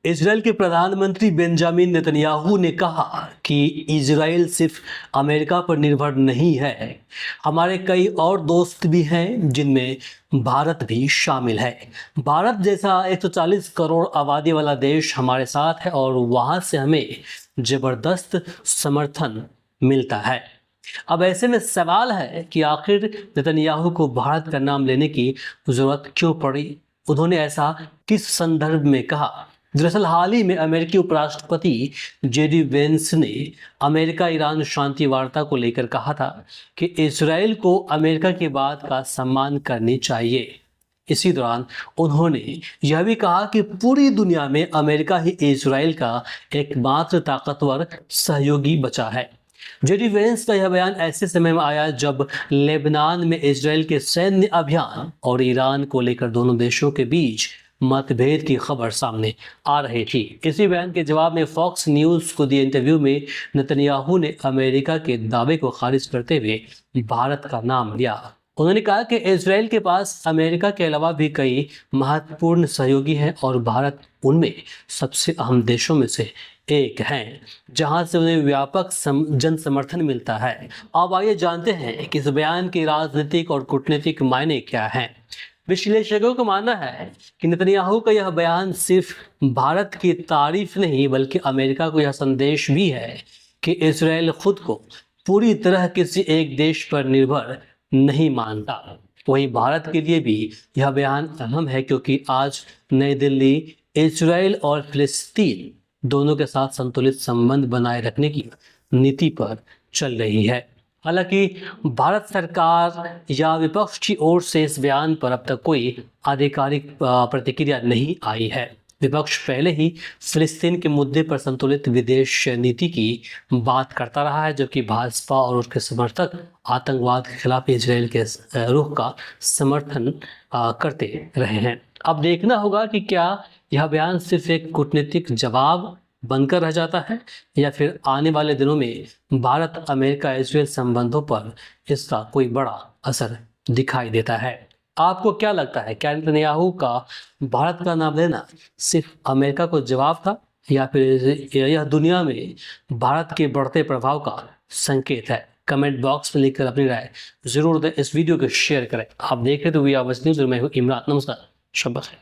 Israel के प्रधानमंत्री Benjamin Netanyahu ने कहा कि इजराइल सिर्फ अमेरिका पर निर्भर नहीं है, हमारे कई और दोस्त भी हैं जिनमें भारत भी शामिल है। भारत जैसा 140 करोड़ आबादी वाला देश हमारे साथ है और वहां से हमें जबरदस्त समर्थन मिलता है। अब ऐसे में सवाल है कि आखिर नेतन्याहू को भारत का नाम लेने की जरूरत क्यों पड़ी? उन्होंने ऐसा किस संदर्भ में कहा? दरअसल हाल ही में अमेरिकी उपराष्ट्रपति जेडी वेंस ने अमेरिका ईरान शांति वार्ता को लेकर कहा था कि इजराइल को अमेरिका की बात का सम्मान करनी चाहिए। इसी दौरान उन्होंने यह भी कहा कि पूरी दुनिया में अमेरिका ही इजराइल का एकमात्र ताकतवर सहयोगी बचा है। जेडी वेंस का यह बयान ऐसे समय में आया जब लेबनान में इजराइल के सैन्य अभियान और ईरान को लेकर दोनों देशों के बीच मतभेद की खबर सामने आ रही थी। इसी बयान के जवाब में फॉक्स न्यूज़ को दिए इंटरव्यू में नेतन्याहू ने अमेरिका के दावे को खारिज करते हुए भारत का नाम लिया। उन्होंने कहा कि इजराइल के पास अमेरिका के अलावा भी कई महत्वपूर्ण सहयोगी हैं और भारत उनमें सबसे अहम देशों में से एक हैं जहां से उन्हें व्यापक जन समर्थन मिलता है। अब आइए जानते हैं कि इस बयान के राजनीतिक और कूटनीतिक मायने क्या हैं। विश्लेषकों का मानना है कि नेतन्याहू का यह बयान सिर्फ भारत की तारीफ नहीं बल्कि अमेरिका को यह संदेश भी है कि इजराइल खुद को पूरी तरह किसी एक देश पर निर्भर नहीं मानता। वहीं भारत के लिए भी यह बयान अहम है क्योंकि आज नई दिल्ली इजराइल और फिलिस्तीन दोनों के साथ संतुलित संबंध बनाए रखने की नीति पर चल रही है। हालांकि भारत सरकार या विपक्ष की ओर से इस बयान पर अब तक कोई आधिकारिक प्रतिक्रिया नहीं आई है। विपक्ष पहले ही फिलिस्तीन के मुद्दे पर संतुलित विदेश नीति की बात करता रहा है, जबकि भाजपा और उसके समर्थक आतंकवाद के खिलाफ इजराइल के रुख का समर्थन करते रहे हैं। अब देखना होगा कि क्या यह बयान सिर्फ एक कूटनीतिक जवाब बनकर रह जाता है या फिर आने वाले दिनों में भारत अमेरिका इजराइल संबंधों पर इसका कोई बड़ा असर दिखाई देता है। आपको क्या लगता है, क्या नेतन्याहू का भारत का नाम लेना सिर्फ अमेरिका को जवाब था या फिर यह दुनिया में भारत के बढ़ते प्रभाव का संकेत है? कमेंट बॉक्स में लिखकर अपनी राय जरूर दें। इस वीडियो को शेयर करें। आप देख रहे तो वी आर न्यूज़ और मैं हूं इमरान। नमस्कार, शब्बा खैर।